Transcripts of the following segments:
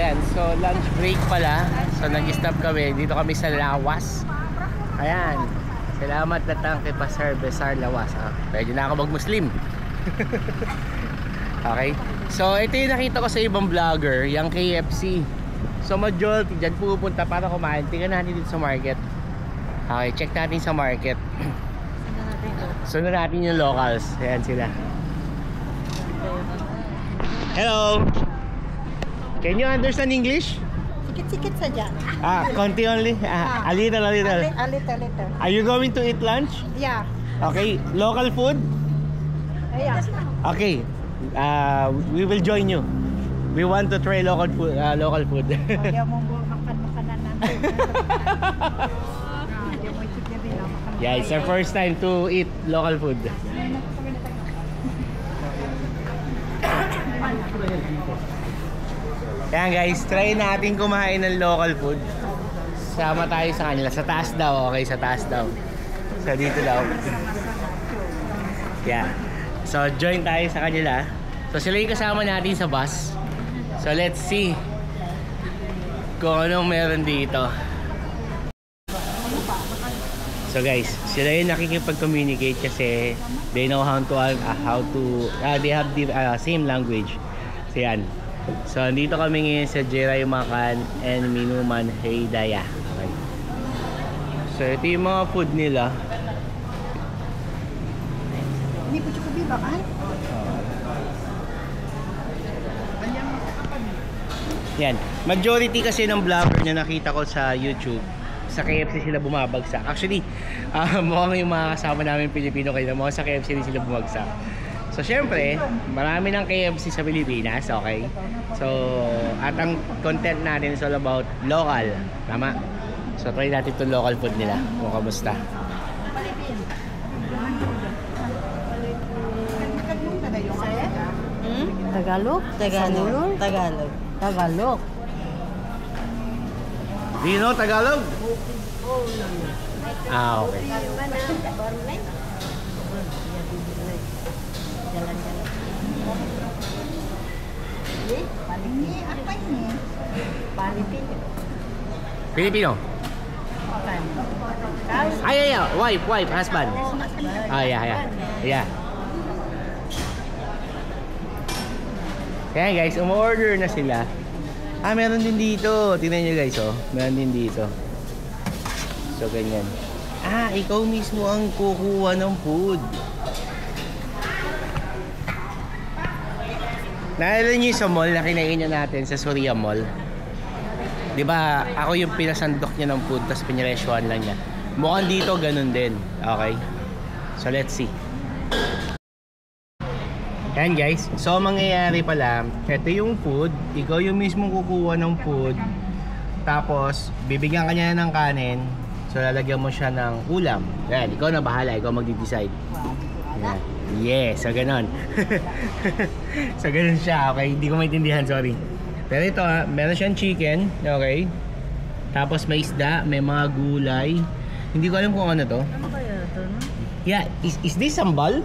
ayan, so lunch break pala. So nag-stop kami, dito kami sa Lawas. Ayan, salamat na tangke pa Sir Besar Lawas. Pwede na ako mag-Muslim. Okay, so ito yung nakita ko sa ibang vlogger, yung KFC. So majority dyan pupunta para kumain. Tingnan natin dito sa market. Okay, check natin sa market. Sunod natin yung locals. Ayan sila. Hello. Can you understand English? Sikit-sikit saja. Konti only. A little. A little. Are you going to eat lunch? Yeah. Okay, local food? Yeah. Okay. We will join you. We want to try local food. Ayaw mong makan-makanan natin. Yeah, it's our first time to eat local food. Ayan guys, try natin kumain ng local food. Sama tayo sa kanila. Sa taas daw, okay? Sa taas daw. So dito daw. Yeah. So join tayo sa kanila. So sila yung kasama natin sa bus. So let's see kung anong meron dito. So guys, sila yung nakikipag-communicate kasi they know how to they have the same language. So yan. So andito kami ngayon sa Jeray Makan and Minuman Hidayah. Okay. So ito yung mga food nila. Hindi po chukubi ba kan? Yan. Majority kasi ng vlogger na nakita ko sa YouTube, sa KFC sila bumabagsak. Actually, mukhang yung mga kasama namin Pilipino kayo, mukhang sa KFC din sila bumagsak. So syempre, marami ng KFC sa Pilipinas, okay? So, at ang content natin is all about local, tama? So try natin itong local food nila, kung kamusta. Tagalog? Tagalog. Do you know Tagalog? Okay. Filipino. Yeah. Wife, husband. Yeah. Kaya guys, umorder na sila. Meron din dito. Tingnan nyo guys, oh. Meron din dito. So, ganyan. Ikaw mismo ang kukuha ng food. Naalala nyo sa mall na kinainan natin sa Surya Mall? Diba, ako yung pinasandok niya ng food tapos piniresyohan lang niya. Mukhang dito ganun din. Okay? So, let's see. Ayan guys, so mangyayari pala, ito yung food, ikaw yung mismo kukuha ng food, tapos bibigyan ka niya ng kanin, so lalagyan mo siya ng ulam. Ayan, ikaw na bahala, ikaw mag-decide. Ayan. Yes, so ganon. So ganon siya, okay? Hindi ko maintindihan, sorry. Pero ito meron siyang chicken, okay? Tapos may isda, may mga gulay. Hindi ko alam kung ano to. Ano kaya ito, no? Yeah, is this sambal?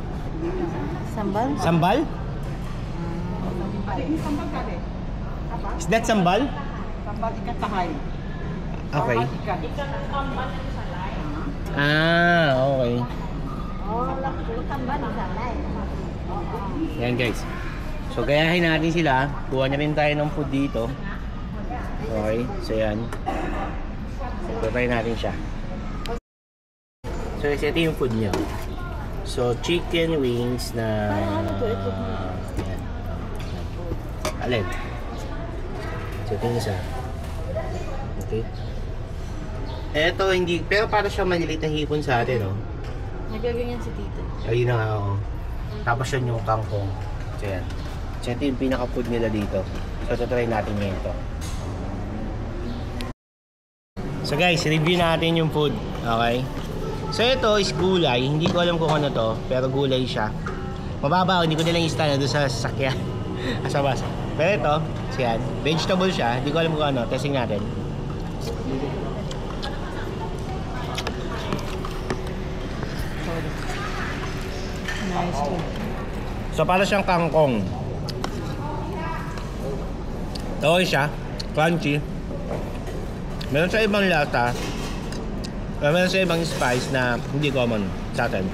Sambal? Is that sambal? Sambal ikan tahay. Okay. Okay. Yan guys. So gayahin natin sila. Kuha na rin tayo ng food dito. Okay. So yan. So try natin siya. So ito yung food niya. So chicken wings na yan. Alin? So ito yung isa. Okay. Eto hindi, pero para siya malilit na hipon sa atin, no? Nagaganyan si Tito. Ayun na nga, oh. Tapos yun yung kangkong. So yan. So ito yung pinaka-food nila dito. So try natin ngayon ito. So guys, review natin yung food. Okay? So ito is gulay. Hindi ko alam kung ano to, pero gulay siya. Mababa, hindi ko nilang i-stand doon sa sasakyan. Asabas. Pero ito, so yan. Vegetable siya. Hindi ko alam kung ano. Testing natin. Nice. So para siyang kangkong. Okay siya. crunchy. Meron sa ibang lasa. Meron sa ibang spice na hindi common sa atin.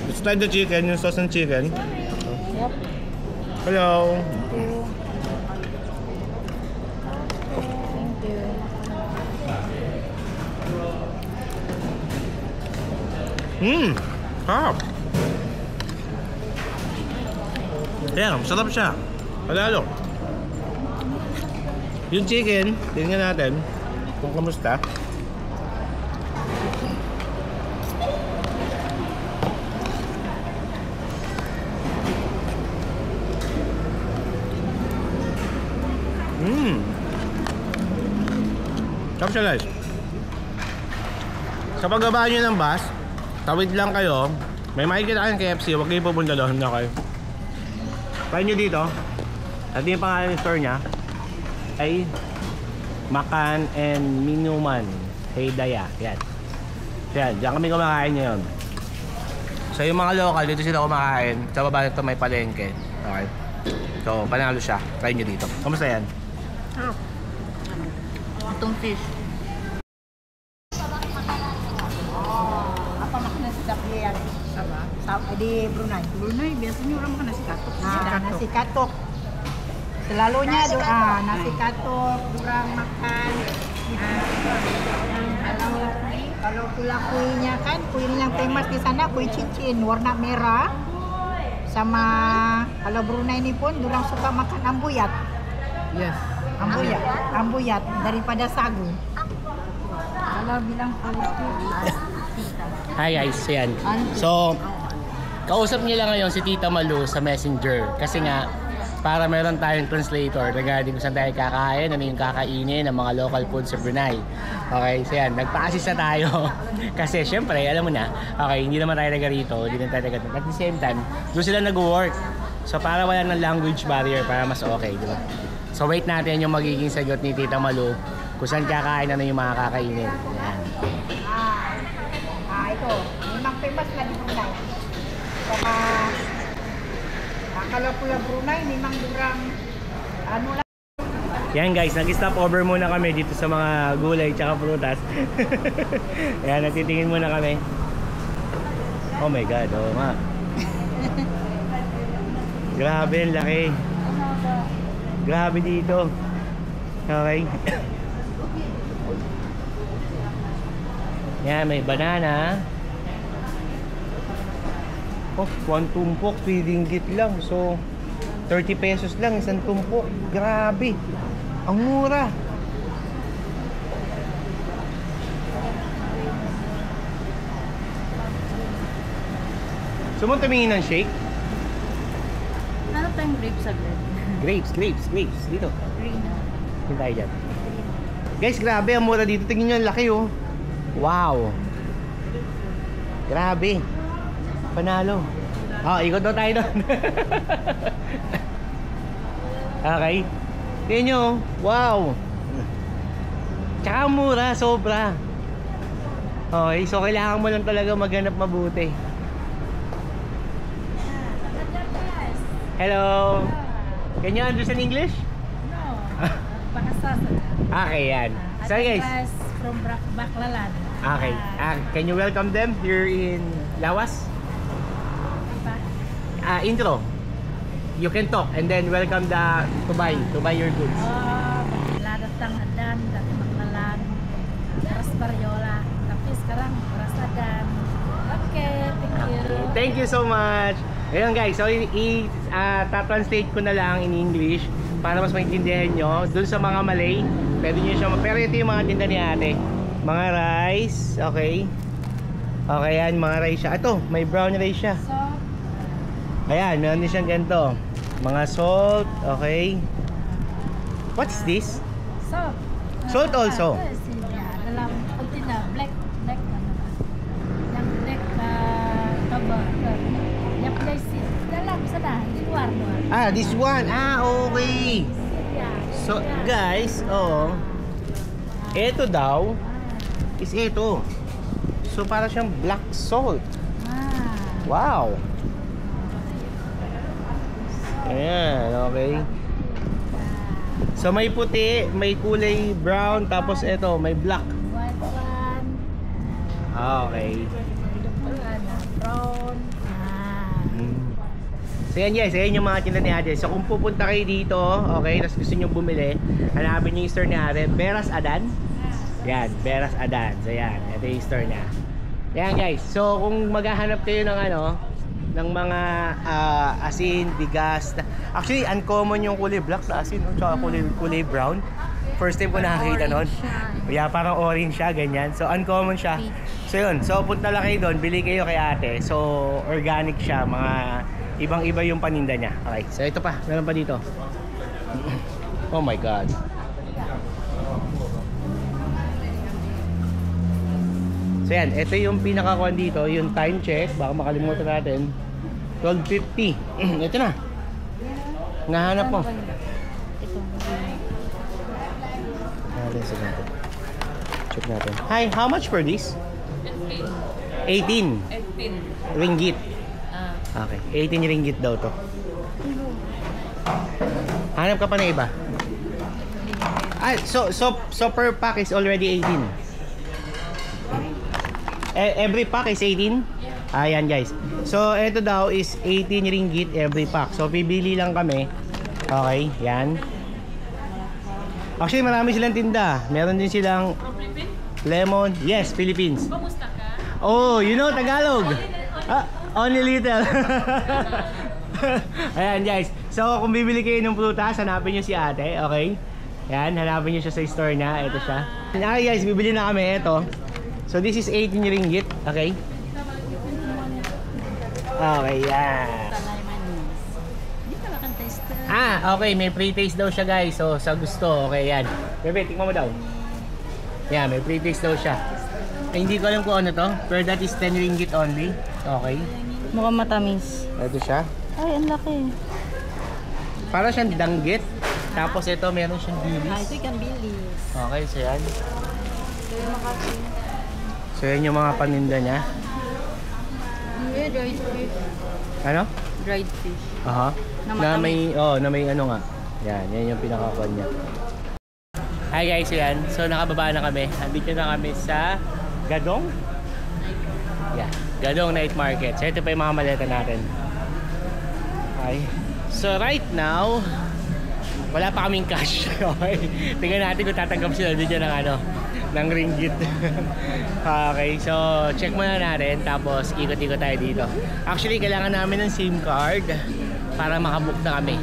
Let's try the chicken, yung sauce ng chicken. Yep. Hello. Thank you. Sarap. Ayan, masarap siya. Palalo. Yung chicken, tingnan natin kung kamusta. Sarap siya guys. Sa pagbaba nyo ng bus, tawid lang kayo. May makikita kayong KFC, huwag kayo pupunta doon na kayo. Try nyo dito. At yung pangalan ng store nya ay Makan and Minuman Heydaya. Yan. Yan, diyan kami kumakain ngayon. So yung mga local, dito sila kumakain. Sa baba nito may palengke. Okay. So panalo siya. Try nyo dito. Kamusta yan? Itong fish. Apa makna sedap dia yan? Di Brunei. Brunei, biasanya orang makan nasi katuk. Nasi katuk. Selalunya nasi katuk, kurang makan. Kalau kuihnya kan, kuih yang famous di sana kuih cincin warna merah. Sama kalau Brunei ini pun orang suka makan ambuyat. Yes. Ambuyat daripada sagu. Kalau bilang Hi guys, yan. So, kausap niya lang ngayon si Tita Malu sa Messenger. Kasi nga, para meron tayong translator regarding kung saan tayo kakain, ano yung kakainin ng mga local food sa Brunei. Okay, so yan, nagpa-assist na tayo. Kasi syempre, alam mo na, okay, hindi naman tayo taga rito, hindi naman tayo taga rito. At the same time, doon sila nag-work. So para wala ng language barrier, para mas okay, di ba? So wait natin yung magiging sagot ni Tita Malu kung saan kakain, ano yung mga kakainin. Yan. Ito, memang famous lah di Brunei. Sama kalau pulau Brunei memang kurang anu lah. Yan guys, nag-stop over muna kami dito sa mga gulay tsaka prutas. Yan, natitingin muna kami. Oh my god, oo nga. Grabe, ang laki. Grabe dito. Okay. Yan, may banana. Oh, one tumpok, 3 ringgit lang. So, 30 pesos lang, isang tumpok. Grabe. Ang mura. So, mo tumingin ng shake? Ano tayong grapes agad? Grapes. Dito. Green. Tingin tayo dyan. Guys, grabe. Ang mura dito. Tingin nyo, ang laki oh. Wow. Grabe. Panalo. Ikot daw tayo doon. Okay. Tingnan nyo. Wow. Tsaka mura. Sobra. Okay. So, kailangan mo lang talaga maghanap mabuti. Hello. Can you understand English? No. Bahasa saja. Okay, yan. So guys. From Baklalan. Okay. Can you welcome them here in Lawas? Intro. You can talk and then welcome to buy your goods. Datang Adan dari Baklalan. Terus Bariola. Tapi sekarang Rasadan. Oke, thank you. Thank you so much. Ayun guys, so ta-translate ko na lang in English para mas maintindihan nyo. Doon sa mga Malay, pwede nyo siya, pero ito yung mga tinda ni ate. Mga rice, okay. Okay yan, mga rice siya. Ito, may brown rice siya. So, Ayan, meron din siyang ganito. Mga salt, okay. What's this? salt. Salt also. Dalam kontainer black ano ba? Yang black cover. Yang plastic dalam sana di luar. This one. Okay. So, guys, eto daw is ito. So, para siyang black salt. Wow. Ayan, okay. So may puti, may kulay brown, tapos ito, may black. White one. Okay. Brown. So yan guys, ayan yung mga tinda ni ate. So kung pupunta kayo dito, okay, tapos gusto nyo bumili, hanapin nyo yung store ni ate, Beras Adan. Yan, Beras Adan. So yan, ito yung store niya. Yan guys, so kung maghahanap kayo ng ano, ng mga asin, bigas. Actually, uncommon yung kulay black sa asin, no? Tsaka kulay brown. First time ko nakakita nun. Yeah, parang orange siya, ganyan. So uncommon siya. So yun, so punta lang kayo doon, bili kayo kay ate. So organic siya, mga ibang-iba yung paninda niya. Okay, so ito pa, meron pa dito. Oh my god. So yan, ito yung pinakakuan dito, yung time check, baka makalimutan natin. 12:50. Ito na. Nahanap mo. Ito. Check natin. Hi, how much for this? 18 ringgit. Okay, 18 ringgit daw to. Hanap ka pa na iba? Ah, so per pack is already 18. Every pack is 18? Ayan guys. So ito daw is 18 ringgit every pack. So pipili lang kami. Okay, yan. Actually marami silang tinda. Meron din silang lemon. Yes, Philippines. Kumusta ka? Oh, you know Tagalog. Only little. Ayan guys. So kung bibili kayo ng prutas, hanapin nyo si ate. Okay. Yan, hanapin nyo siya sa store niya. Ito siya. Okay guys, bibili na kami. Ito. So this is 18 ringgit. Okay. Okay, yan. Hindi ka makang-taste. Okay, may pre-taste daw siya guys. So sa gusto, okay yan. Bebe, tikman mo daw. Yeah, may pre-taste daw siya. Hindi ko alam kung ano to, pero that is 10 ringgit only. Okay. Mukhang matamis. Ito siya. Ay, ang laki. Para siyang danggit. Tapos ito, meron siyang bilis. Ito yung bilis. Okay, so yan. So yan yung mga paninda niya. Dried fish. Ano? Dried fish. Aha. Na Na may ano nga. Yan yung pinakakuan niya. Hi guys, yan. So nakababa na kami. Andito na kami sa Gadong. Yeah, Gadong Night Market. So ito pa yung mga maleta natin. Okay. So right now, wala pa kaming cash. Okay. Tingnan natin kung tatanggap sila dito ng ano, ng ringgit. Okay, so check muna natin tapos ikot-ikot tayo dito. Actually, kailangan namin ng SIM card para makabook na kami.